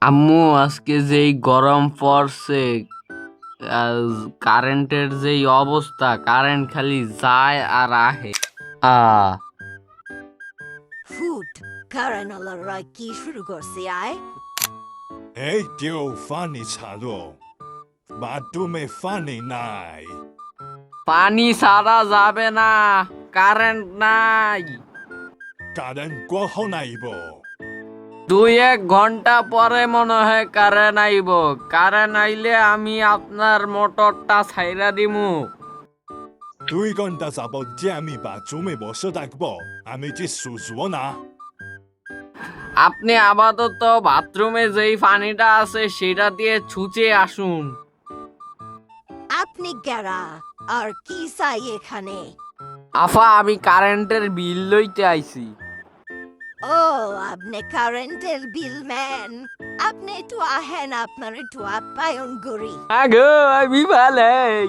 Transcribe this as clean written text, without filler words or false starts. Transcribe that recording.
আম্মু আজকে যেই গরম পড়ছে, কারেন্টের যেই অবস্থা, কারেন্ট খালি যায় আর আহে। আ ফুট কারণালরা কি শুরু করছে আয় এই কেউ ফানি ছাড়ো বাথরুমে ফানি নাই পানি ছাড়া যাবে না, কারেন্ট নাই। কারেন্ট কখন আইব 2-1 ঘন্টা পরে মনে হয় কারেন্ট আইব। কারেন্ট আইলে আমি আপনার মোটরটা ছাইরা দিমু। 2 ঘন্টা যাবত যে আমি বাথরুমে বসে থাকবো আমি কি সুসবো না আপনি আপাতত বাথরুমে যেই পানিটা আছে সেটা দিয়ে ছুঁচে আসুন। আপনি গেরা আর কি চাই এখানে আফা, আমি কারেন্টের বিল লইতে আইছি। ও আপনি কারেন্টের বিল ম্যান আপনি একটু আহেন আপনার একটু আপ্যায়ন করি আগো আমি ভালাই।